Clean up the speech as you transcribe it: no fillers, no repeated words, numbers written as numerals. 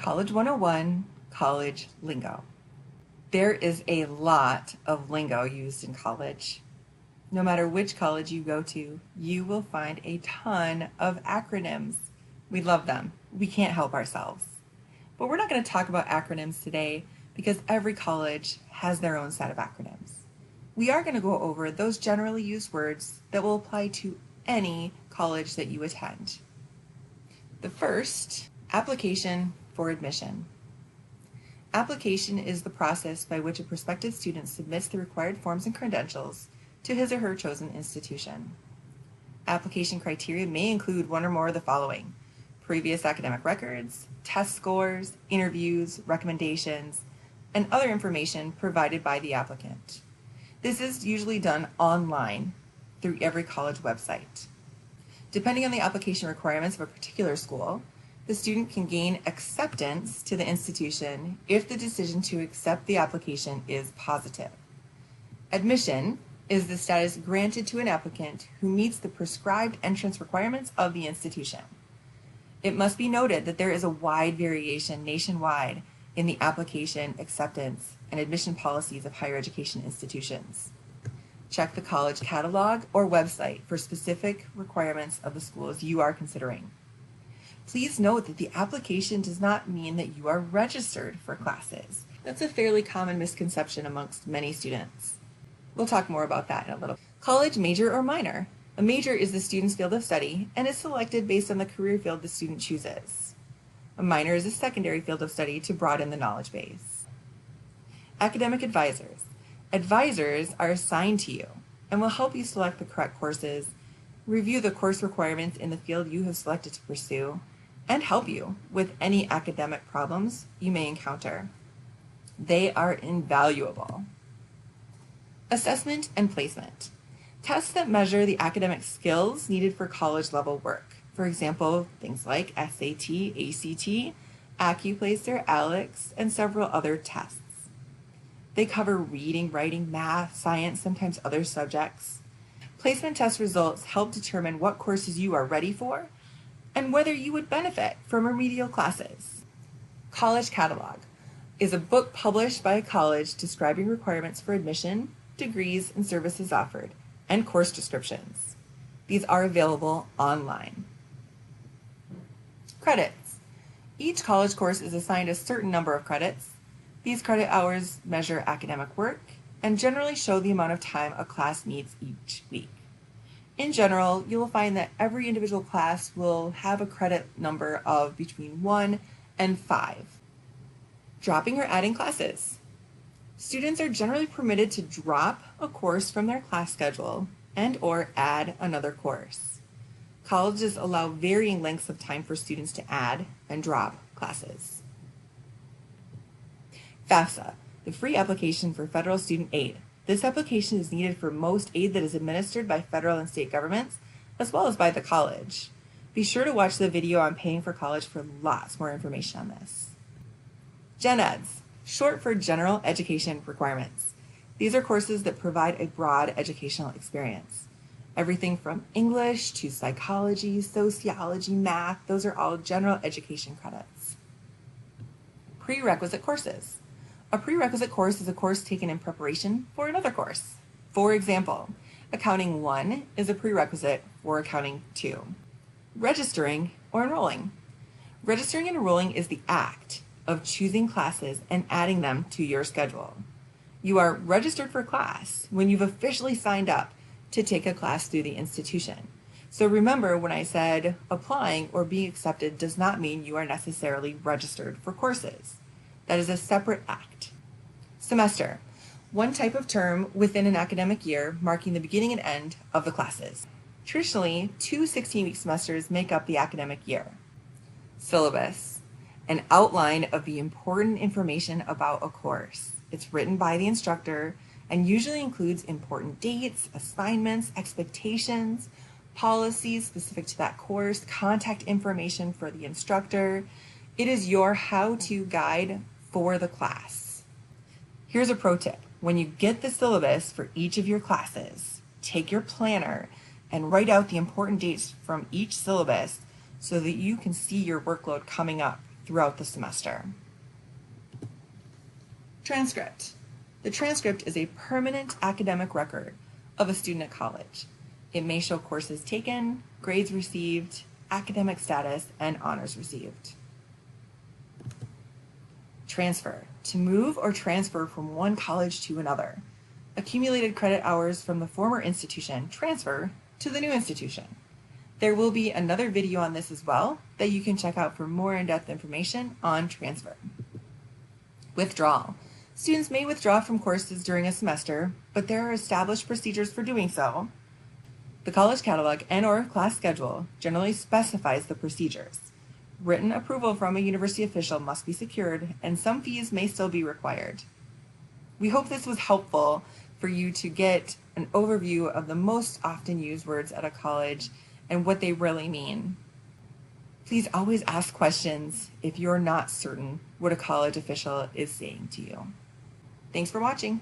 College 101, College Lingo. There is a lot of lingo used in college. No matter which college you go to, you will find a ton of acronyms. We love them. We can't help ourselves. But we're not going to talk about acronyms today because every college has their own set of acronyms. We are going to go over those generally used words that will apply to any college that you attend. The first, application for admission. Application is the process by which a prospective student submits the required forms and credentials to his or her chosen institution. Application criteria may include one or more of the following: previous academic records, test scores, interviews, recommendations, and other information provided by the applicant. This is usually done online through every college website. Depending on the application requirements of a particular school, the student can gain acceptance to the institution if the decision to accept the application is positive. Admission is the status granted to an applicant who meets the prescribed entrance requirements of the institution. It must be noted that there is a wide variation nationwide in the application, acceptance, and admission policies of higher education institutions. Check the college catalog or website for specific requirements of the schools you are considering. Please note that the application does not mean that you are registered for classes. That's a fairly common misconception amongst many students. We'll talk more about that in a little. College major or minor. A major is the student's field of study and is selected based on the career field the student chooses. A minor is a secondary field of study to broaden the knowledge base. Academic advisors. Advisors are assigned to you and will help you select the correct courses, review the course requirements in the field you have selected to pursue, and help you with any academic problems you may encounter. They are invaluable. Assessment and placement. Tests that measure the academic skills needed for college level work. For example, things like SAT, ACT, AccuPlacer, ALEX, and several other tests. They cover reading, writing, math, science, sometimes other subjects. Placement test results help determine what courses you are ready for and whether you would benefit from remedial classes. College catalog is a book published by a college describing requirements for admission, degrees, and services offered, and course descriptions. These are available online. Credits. Each college course is assigned a certain number of credits. These credit hours measure academic work and generally show the amount of time a class needs each week. In general, you will find that every individual class will have a credit number of between 1 and 5. Dropping or adding classes. Students are generally permitted to drop a course from their class schedule and/or add another course. Colleges allow varying lengths of time for students to add and drop classes. FAFSA, the free application for federal student aid. This application is needed for most aid that is administered by federal and state governments, as well as by the college. Be sure to watch the video on paying for college for lots more information on this. Gen Eds, short for General Education Requirements. These are courses that provide a broad educational experience. Everything from English to psychology, sociology, math, those are all general education credits. Prerequisite courses. A prerequisite course is a course taken in preparation for another course. For example, Accounting 1 is a prerequisite for Accounting 2. Registering or enrolling. Registering and enrolling is the act of choosing classes and adding them to your schedule. You are registered for class when you've officially signed up to take a class through the institution. So remember when I said applying or being accepted does not mean you are necessarily registered for courses. That is a separate act. Semester, one type of term within an academic year marking the beginning and end of the classes. Traditionally, 2 16-week semesters make up the academic year. Syllabus, an outline of the important information about a course. It's written by the instructor and usually includes important dates, assignments, expectations, policies specific to that course, contact information for the instructor. It is your how-to guide for the class. Here's a pro tip. When you get the syllabus for each of your classes, take your planner and write out the important dates from each syllabus so that you can see your workload coming up throughout the semester. Transcript. The transcript is a permanent academic record of a student at college. It may show courses taken, grades received, academic status, and honors received. Transfer. To move or transfer from one college to another. Accumulated credit hours from the former institution transfer to the new institution. There will be another video on this as well that you can check out for more in-depth information on transfer. Withdrawal. Students may withdraw from courses during a semester, but there are established procedures for doing so. The college catalog and/or class schedule generally specifies the procedures. Written approval from a university official must be secured, and some fees may still be required. We hope this was helpful for you to get an overview of the most often used words at a college and what they really mean. Please always ask questions if you're not certain what a college official is saying to you. Thanks for watching.